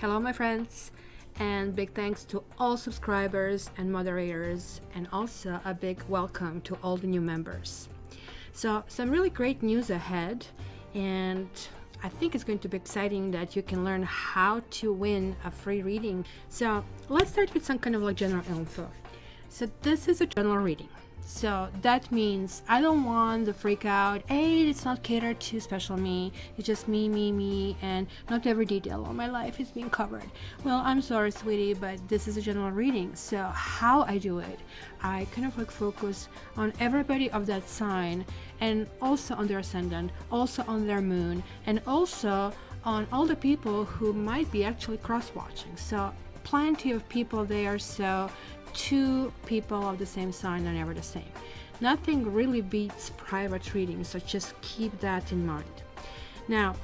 Hello my friends, and big thanks to all subscribers and moderators, and also a big welcome to all the new members. So some really great news ahead, and I think it's going to be exciting that you can learn how to win a free reading. So let's start with some kind of like general info. So this is a general reading. So that means I don't want the freak out, hey, it's not catered to special me, it's just me, and not every detail of my life is being covered. Well, I'm sorry, sweetie, but this is a general reading. So how I do it, I kind of like focus on everybody of that sign, and also on their ascendant, also on their moon, and also on all the people who might be actually cross-watching. So plenty of people there, so two people of the same sign are never the same. Nothing really beats private readings, so just keep that in mind. Now,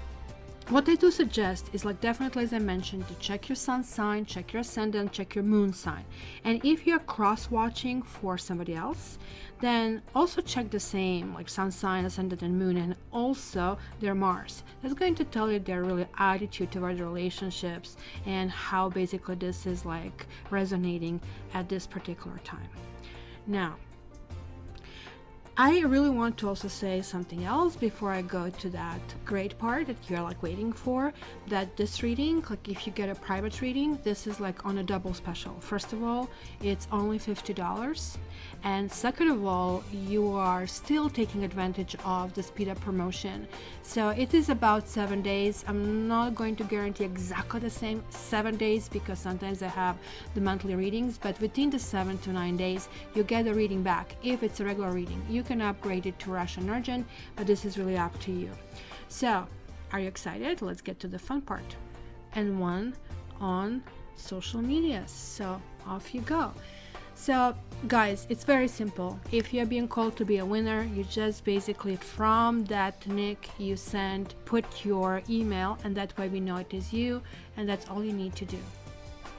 what I do suggest is, like, definitely, as I mentioned, to check your sun sign, check your ascendant, check your moon sign. And if you're cross-watching for somebody else, then also check the same, like sun sign, ascendant, and moon, and also their Mars. That's going to tell you their really attitude toward relationships and how basically this is like resonating at this particular time. Now, I really want to also say something else before I go to that great part that you're like waiting for, that this reading, like if you get a private reading, this is like on a double special. First of all, it's only $50, and second of all, you are still taking advantage of the speed up promotion. So it is about 7 days. I'm not going to guarantee exactly the same 7 days because sometimes I have the monthly readings, but within the 7 to 9 days you get the reading back. If it's a regular reading, you can upgrade it to Russian Urgent, but this is really up to you. So are you excited? Let's get to the fun part. And one on social media. So off you go. So guys, it's very simple. If you're being called to be a winner, you just basically from that nick you send, put your email, and that way we know it is you, and that's all you need to do.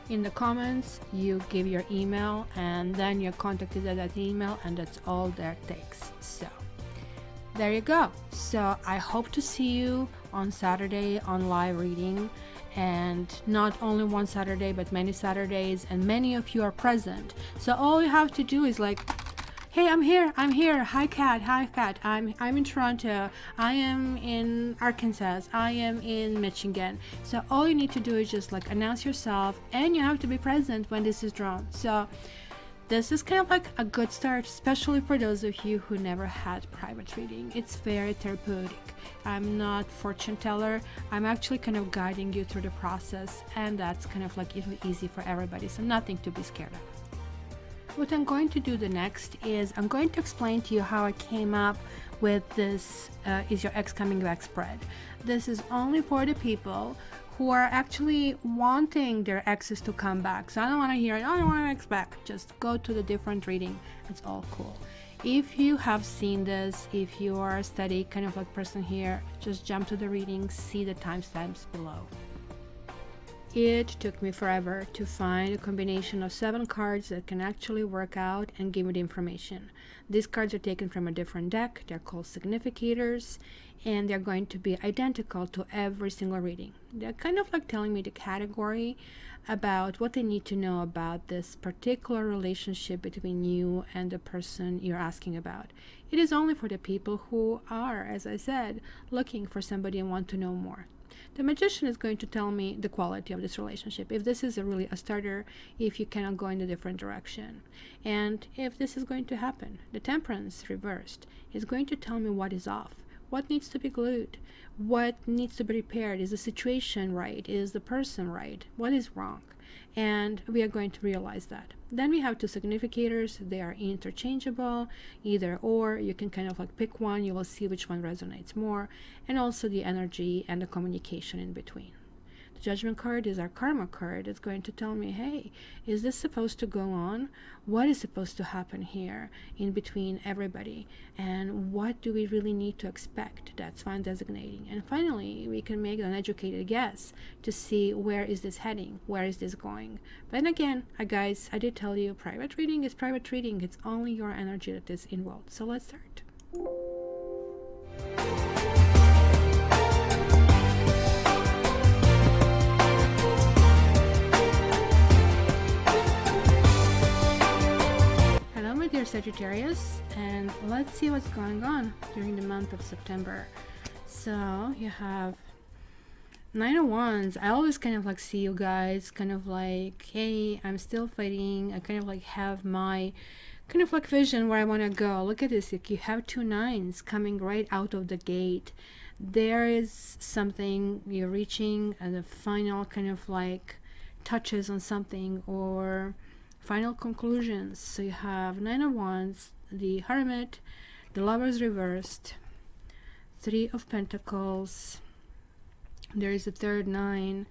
In the comments you give your email, and then you're contacted at that email, and that's all that takes. So there you go. So I hope to see you on Saturday on live reading, and not only one Saturday but many Saturdays, and many of you are present. So all you have to do is like, hey, I'm here, hi Kat, I'm in Toronto, I am in Arkansas, I am in Michigan. So all you need to do is just like announce yourself, and you have to be present when this is drawn. So this is kind of like a good start, especially for those of you who never had private reading. It's very therapeutic. I'm not fortune teller, I'm actually kind of guiding you through the process, and that's kind of like easy for everybody, so nothing to be scared of. What I'm going to do the next is I'm going to explain to you how I came up with this Is Your Ex Coming Back spread. This is only for the people who are actually wanting their exes to come back. So I don't want to hear, oh, I want an ex back. Just go to the different reading. It's all cool. If you have seen this, if you are a steady kind of like person here, just jump to the reading, see the timestamps below. It took me forever to find a combination of 7 cards that can actually work out and give me the information. These cards are taken from a different deck. They're called significators, and they're going to be identical to every single reading. They're kind of like telling me the category about what they need to know about this particular relationship between you and the person you're asking about. It is only for the people who are, as I said, looking for somebody and want to know more. The magician is going to tell me the quality of this relationship, if this is really a starter, if you cannot go in a different direction, and if this is going to happen. The temperance reversed is going to tell me what is off, what needs to be glued, what needs to be repaired. Is the situation right? Is the person right? What is wrong? And we are going to realize that. Then we have 2 significators. They are interchangeable, either or. You can kind of like pick one, you will see which one resonates more, and also the energy and the communication in between. The Judgment card is our karma card. It's going to tell me, hey, is this supposed to go on? What is supposed to happen here in between everybody? And what do we really need to expect? That's fine designating. And finally, we can make an educated guess to see where is this heading? Where is this going? But again, guys, I did tell you, private reading is private reading. It's only your energy that is involved. So let's start. dear Sagittarius, and let's see what's going on during the month of September. So you have Nine of Wands. I always kind of like see you guys kind of like, hey, I'm still fighting. I kind of like have my kind of like vision where I want to go. Look at this. Like, you have two nines coming right out of the gate. There is something you're reaching at the final kind of like touches on something or final conclusions. So you have Nine of Wands, the Hermit, the Lovers reversed, Three of Pentacles. There is a third nine,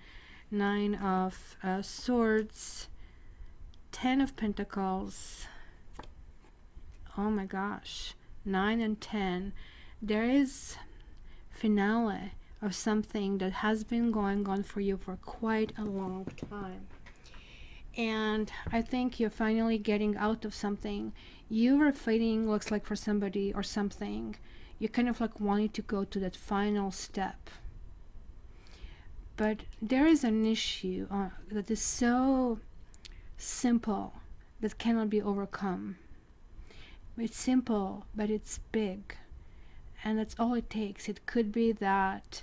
Nine of Swords, Ten of Pentacles. Oh my gosh, 9 and 10. There is finale of something that has been going on for you for quite a long time. And I think you're finally getting out of something. You were fighting, looks like, for somebody or something. You kind of like wanting to go to that final step. But there is an issue that is so simple that cannot be overcome. It's simple, but it's big. And that's all it takes. It could be that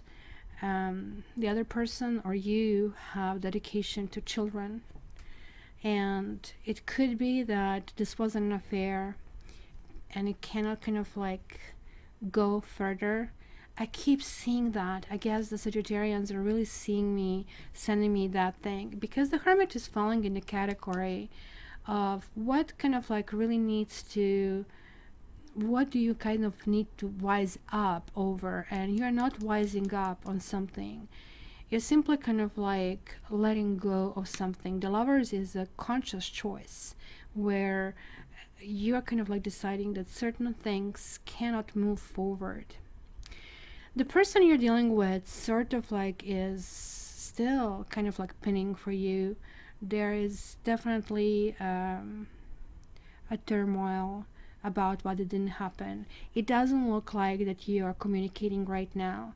the other person or you have dedication to children. And it could be that this was an affair and it cannot kind of like go further. I keep seeing that. I guess the Sagittarians are really seeing me, sending me that thing, because the Hermit is falling in the category of what kind of like really needs to, what do you kind of need to wise up over, and you're not wising up on something. You're simply kind of like letting go of something. The Lovers is a conscious choice where you're kind of like deciding that certain things cannot move forward. The person you're dealing with sort of like is still kind of like pinning for you. There is definitely a turmoil about what didn't happen. It doesn't look like that you are communicating right now.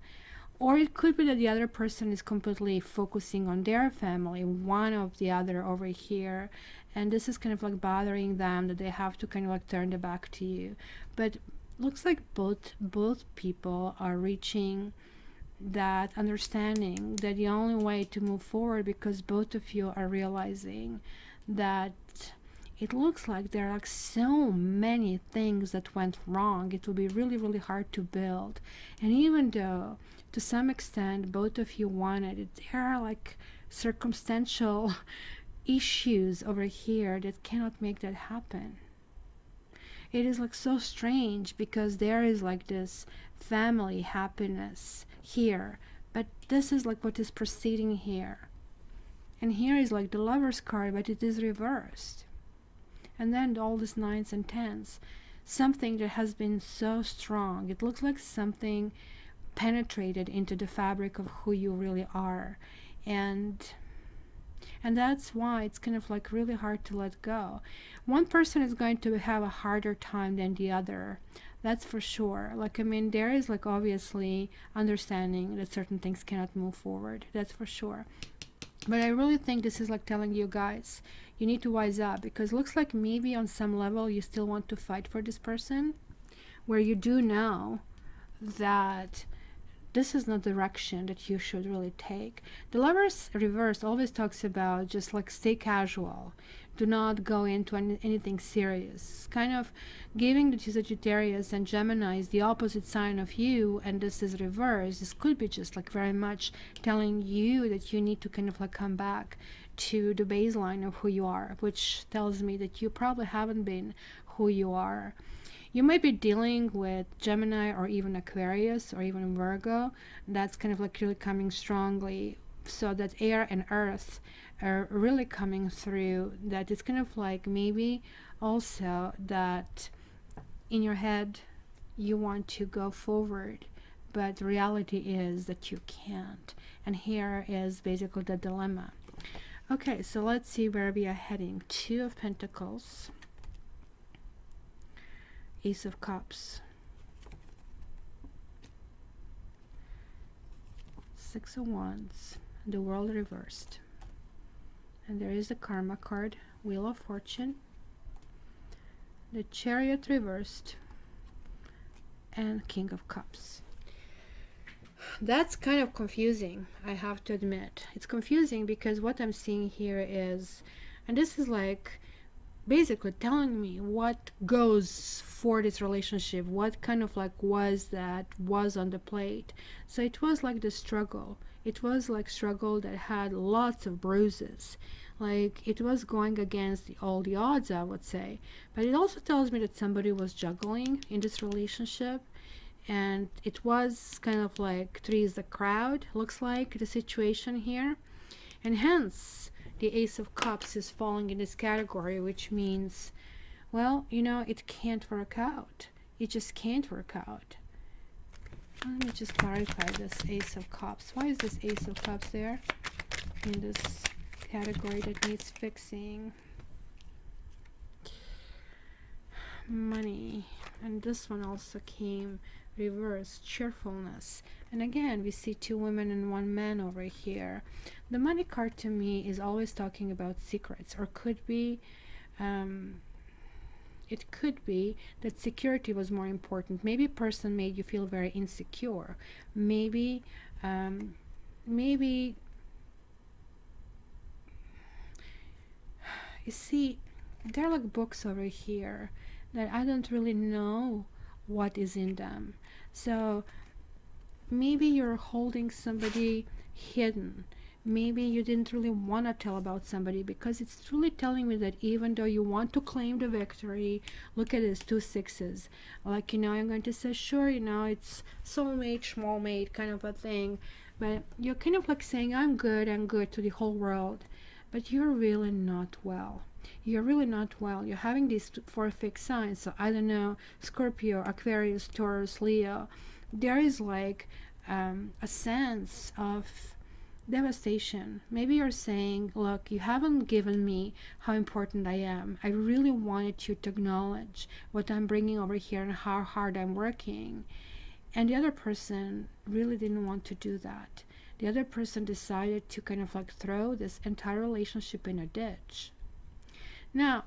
Or it could be that the other person is completely focusing on their family, one of the other over here, and this is kind of like bothering them that they have to kind of like turn their back to you. But looks like both people are reaching that understanding that the only way to move forward, because both of you are realizing that it looks like there are like so many things that went wrong. It will be really, really hard to build. And even though to some extent both of you wanted it, there are like circumstantial issues over here that cannot make that happen. It is like so strange, because there is like this family happiness here, but this is like what is proceeding here. And here is like the Lover's card, but it is reversed. And then all these nines and tens, something that has been so strong. It looks like something penetrated into the fabric of who you really are. And that's why it's kind of like really hard to let go. One person is going to have a harder time than the other. That's for sure. Like, I mean, there is like obviously understanding that certain things cannot move forward. That's for sure. But I really think this is like telling you guys, you need to wise up, because it looks like maybe on some level you still want to fight for this person, where you do know that this is not the direction that you should really take. The Lovers reverse always talks about just like stay casual. Do not go into anything serious. Kind of giving the Sagittarius and Gemini is the opposite sign of you, and this is reverse. This could be just like very much telling you that you need to kind of like come back to the baseline of who you are, which tells me that you probably haven't been who you are. You might be dealing with Gemini or even Aquarius or even Virgo. That's kind of like really coming strongly. So that air and earth are really coming through. That it's kind of like maybe also that in your head you want to go forward, but the reality is that you can't. And here is basically the dilemma. Okay, so let's see where we are heading. Two of Pentacles. Ace of Cups, Six of Wands, the World reversed, and there is the Karma card, Wheel of Fortune, the Chariot reversed, and King of Cups. That's kind of confusing, I have to admit. It's confusing because what I'm seeing here is, and this is like basically telling me what goes for this relationship, what kind of like was on the plate. So it was like the struggle. It was like struggle that had lots of bruises. Like it was going against all the odds, I would say. But it also tells me that somebody was juggling in this relationship, and it was kind of like three is the crowd, looks like the situation here, and hence the Ace of Cups is falling in this category, which means, well, you know, it can't work out. It just can't work out. Let me just clarify this Ace of Cups. Why is this Ace of Cups there in this category that needs fixing? Money. And this one also came reverse, cheerfulness. And again, we see two women and one man over here. The money card to me is always talking about secrets, or could be, it could be that security was more important. Maybe a person made you feel very insecure. Maybe, maybe, you see, there are like books over here that I don't really know what is in them. So maybe you're holding somebody hidden. Maybe you didn't really want to tell about somebody, because it's truly telling me that even though you want to claim the victory, look at this, 2 6s. Like, you know, I'm going to say, sure, you know, it's soulmate, small mate kind of a thing. But you're kind of like saying, I'm good to the whole world. But you're really not well. You're really not well. You're having these 4 fixed signs. So I don't know, Scorpio, Aquarius, Taurus, Leo. There is like a sense of devastation. Maybe you're saying, look, you haven't given me how important I am. I really wanted you to acknowledge what I'm bringing over here and how hard I'm working. And the other person really didn't want to do that. The other person decided to kind of like throw this entire relationship in a ditch. Now,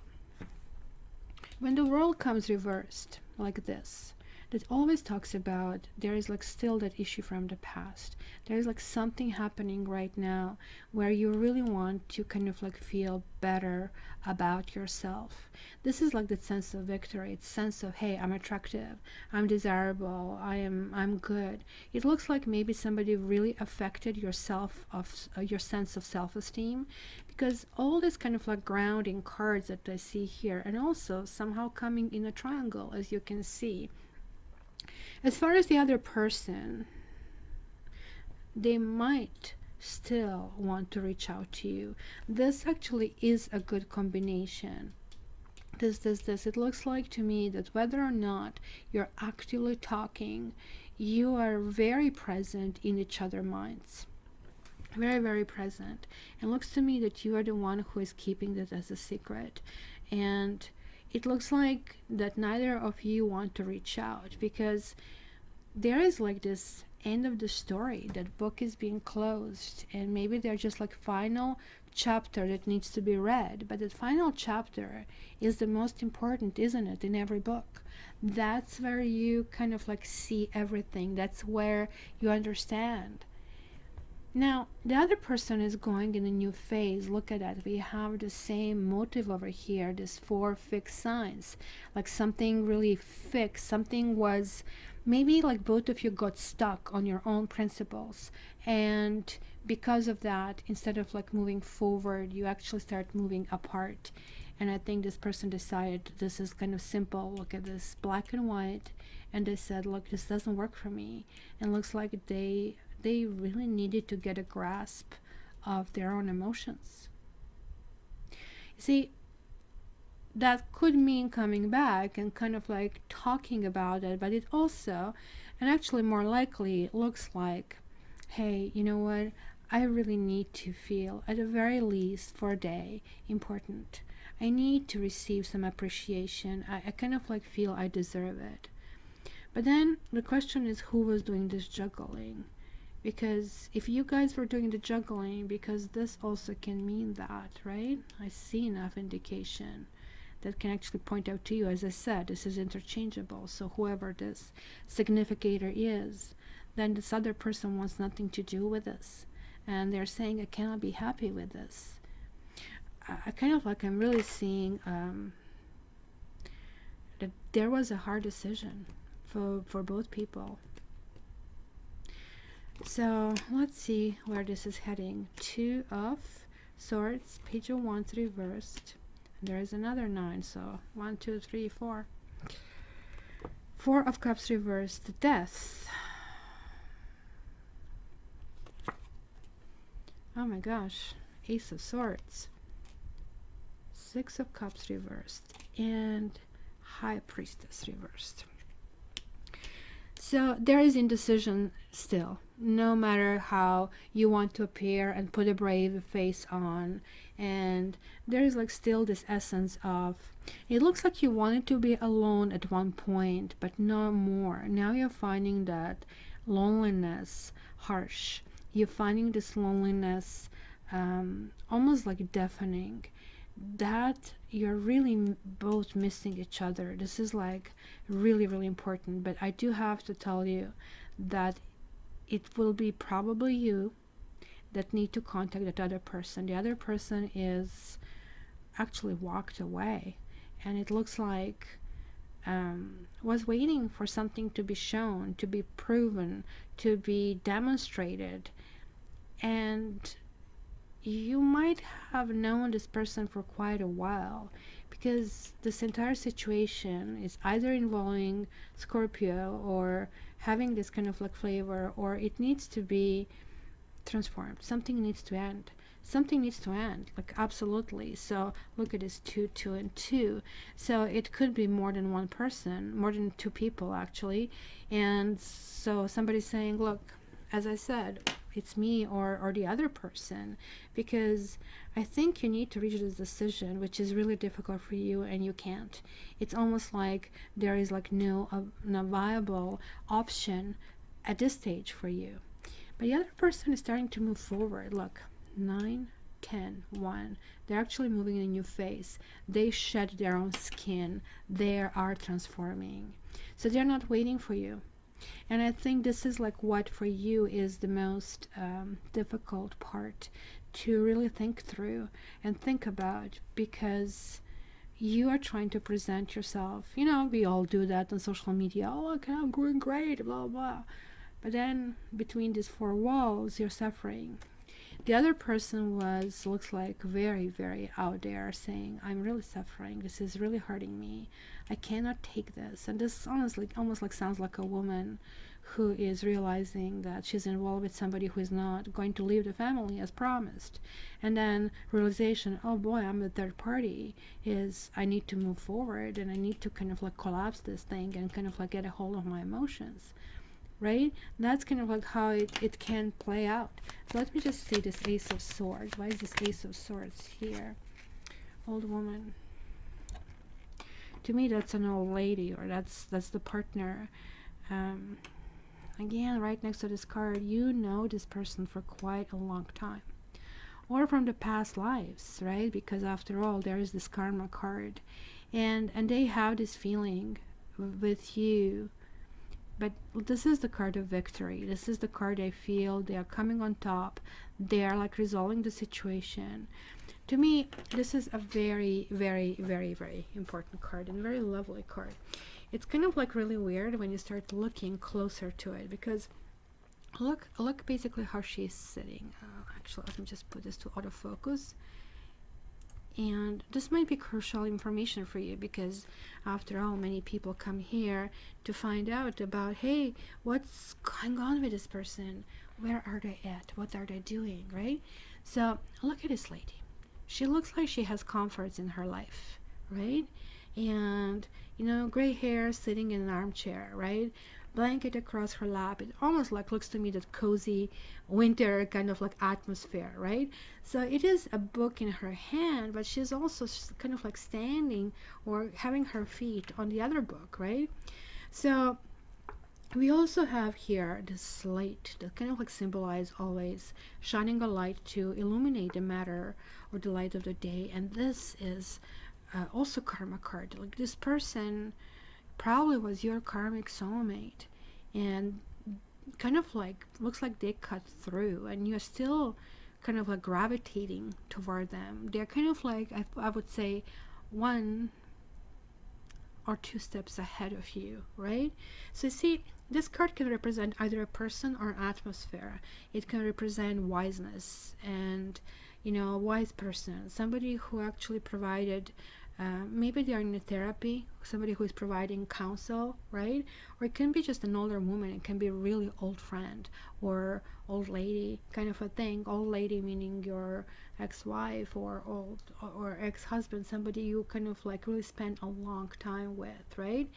when the world comes reversed like this, that always talks about there is like still that issue from the past. There is like something happening right now where you really want to kind of like feel better about yourself. This is like that sense of victory. It's sense of, hey, I'm attractive, I'm desirable, I'm good. It looks like maybe somebody really affected your sense of self-esteem, because all this kind of like grounding cards that I see here, and also somehow coming in a triangle, as you can see. As far as the other person, they might still want to reach out to you. This actually is a good combination. This. It looks like to me that whether or not you're actively talking, you are very present in each other's minds. Very, very present. And looks to me that you are the one who is keeping this as a secret. And it looks like that neither of you want to reach out, because there is like this end of the story. That book is being closed, and maybe they're just like final chapter that needs to be read. But that final chapter is the most important, isn't it, in every book? That's where you kind of like see everything. That's where you understand. Now, the other person is going in a new phase. Look at that. We have the same motive over here, this 4 fixed signs. Like something really fixed. Something was, maybe like both of you got stuck on your own principles. And because of that, instead of like moving forward, you actually start moving apart. And I think this person decided this is kind of simple. Look at this, black and white. And they said, look, this doesn't work for me. And looks like they really needed to get a grasp of their own emotions. You see, that could mean coming back and kind of like talking about it, but it also, and actually more likely, looks like, hey, you know what, I really need to feel, at the very least for a day, important. I need to receive some appreciation. I kind of like feel I deserve it. But then the question is, who was doing this juggling? Because if you guys were doing the juggling, because this also can mean that, right? I see enough indication that can actually point out to you. As I said, this is interchangeable. So whoever this significator is, then this other person wants nothing to do with this. And they're saying, I cannot be happy with this. I kind of like, I'm really seeing that there was a hard decision for both people. So let's see where this is heading. 2 of Swords, Page of Wands reversed. And there is another 9, so 1, 2, 3, 4. 4 of Cups reversed, Death. Oh my gosh, Ace of Swords. 6 of Cups reversed, and High Priestess reversed. So there is indecision still, no matter how you want to appear and put a brave face on. And there is like still this essence of, it looks like you wanted to be alone at one point, but no more. Now you're finding that loneliness harsh. You're finding this loneliness almost like deafening, that you're really both missing each other. This is like really, really important. But I do have to tell you that it will be probably you that need to contact that other person. The other person is actually walked away, and it looks like was waiting for something to be shown, to be proven, to be demonstrated. And you might have known this person for quite a while, because this entire situation is either involving Scorpio or having this kind of like flavor, or it needs to be transformed. Something needs to end. Something needs to end, like absolutely. So look at this 2, 2, and 2. So it could be more than one person, more than 2 people actually. And so somebody's saying, look, as I said, it's me or the other person, because I think you need to reach this decision, which is really difficult for you, and you can't. It's almost like there is like no viable option at this stage for you. But the other person is starting to move forward. Look, 9, 10, 1. They're actually moving in a new phase. They shed their own skin. They are transforming. So they're not waiting for you. And I think this is like what for you is the most difficult part to really think through and think about, because you are trying to present yourself. You know, we all do that on social media. Oh, okay, I'm going great, blah, blah. But then between these 4 walls, you're suffering. The other person looks like very, very out there, saying, I'm really suffering. This is really hurting me. I cannot take this. And this honestly almost like sounds like a woman who is realizing that she's involved with somebody who is not going to leave the family as promised. And then realization, oh boy, I'm a third party, is I need to move forward, and I need to kind of like collapse this thing and kind of like get a hold of my emotions. Right? That's kind of like how it can play out. So let me just see this Ace of Swords. Why is this Ace of Swords here? Old woman. To me, that's an old lady, or that's the partner. Again, right next to this card, you know this person for quite a long time, or from the past lives, right? Because after all, there is this karma card, and they have this feeling with you. But this is the card of victory. This is the card I feel they are coming on top. They are like resolving the situation. To me, this is a very, very, very, very important card, and very lovely card. It's kind of like really weird when you start looking closer to it, because look basically how she's sitting. Actually, let me just put this to autofocus. And this might be crucial information for you, because after all, many people come here to find out about, hey, what's going on with this person? Where are they at? What are they doing, right? So look at this lady. She looks like she has comforts in her life, right? And, you know, gray hair, sitting in an armchair, right? Blanket across her lap. It almost like looks to me that cozy winter kind of like atmosphere, right? So it is a book in her hand, but she's also kind of like standing or having her feet on the other book, right? So we also have here this light that kind of like symbolize always shining a light to illuminate the matter or the light of the day. And this is also karma card. Like this person probably was your karmic soulmate, and kind of like looks like they cut through, and you're still kind of like gravitating toward them. They're kind of like, I would say, 1 or 2 steps ahead of you, right? So you see, this card can represent either a person or an atmosphere. It can represent wiseness, and you know, a wise person, somebody who actually provided, maybe they are in a therapy, somebody who is providing counsel, right? Or it can be just an older woman. It can be a really old friend or old lady kind of a thing. Old lady meaning your ex-wife or old or ex-husband, somebody you kind of like really spent a long time with, right?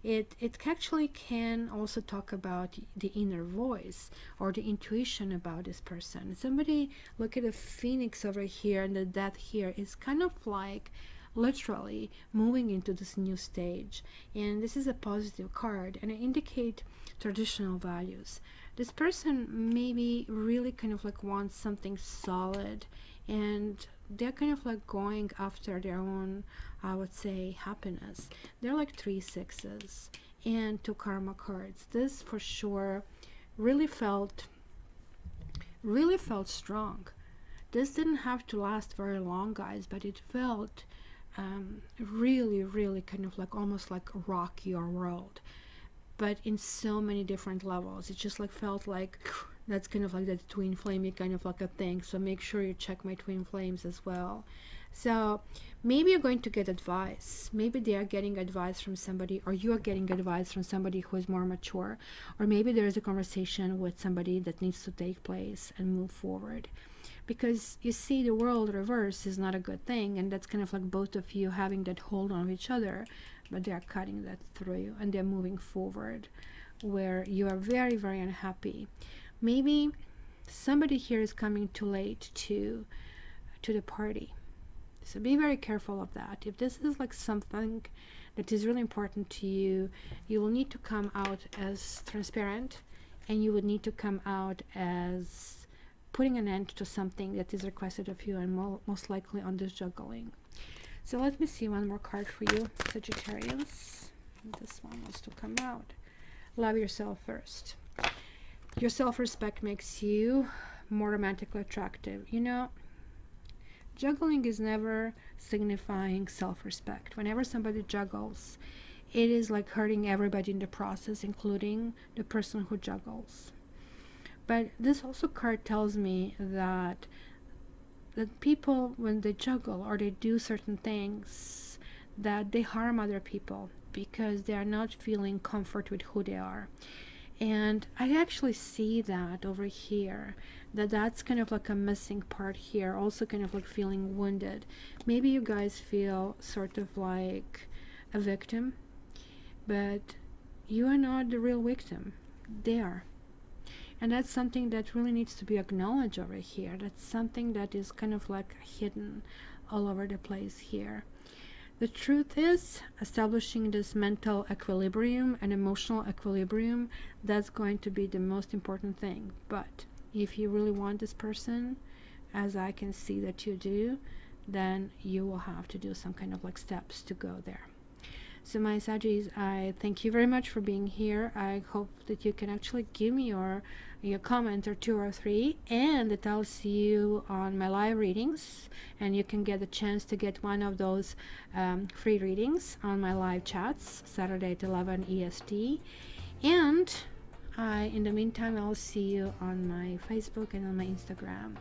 It actually can also talk about the inner voice or the intuition about this person. Somebody, look at the phoenix over here, and the death here is kind of like literally moving into this new stage, and this is a positive card, and it indicate traditional values. This person maybe really kind of like wants something solid, and they're kind of like going after their own, I would say, happiness. They're like 3 sixes and 2 karma cards. This for sure really felt strong. This didn't have to last very long, guys, but it felt really kind of like almost like rock your world, but in so many different levels. It just like felt like that's kind of like that twin flame kind of like a thing. So make sure you check my twin flames as well. So maybe you're going to get advice. Maybe they are getting advice from somebody, or you are getting advice from somebody who is more mature, or maybe there is a conversation with somebody that needs to take place and move forward. Because you see, the world reverse is not a good thing, and that's kind of like both of you having that hold on each other, but they are cutting that through and they're moving forward where you are very unhappy. Maybe somebody here is coming too late to the party. So be very careful of that. If this is like something that is really important to you, you will need to come out as transparent, and you would need to come out as putting an end to something that is requested of you, and most likely on this juggling. So let me see one more card for you, Sagittarius. This one wants to come out. Love yourself first. Your self-respect makes you more romantically attractive. You know, juggling is never signifying self-respect. Whenever somebody juggles, it is like hurting everybody in the process, including the person who juggles. But this also card tells me that people, when they juggle or they do certain things, that they harm other people because they are not feeling comfort with who they are. And I actually see that over here, that's kind of like a missing part here, also kind of like feeling wounded. Maybe you guys feel sort of like a victim, but you are not the real victim. They are. And that's something that really needs to be acknowledged over here. That's something that is kind of like hidden all over the place here. The truth is, establishing this mental equilibrium and emotional equilibrium, that's going to be the most important thing. But if you really want this person, as I can see that you do, then you will have to do some kind of like steps to go there. So my Saggies, I thank you very much for being here. I hope that you can actually give me your comment or 2 or 3, and that I'll see you on my live readings, and you can get a chance to get one of those free readings on my live chats Saturday at 11 EST. And in the meantime, I'll see you on my Facebook and on my Instagram.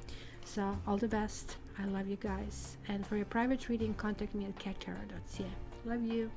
So all the best. I love you guys, and for your private reading, contact me at cattarot.ca. Love you.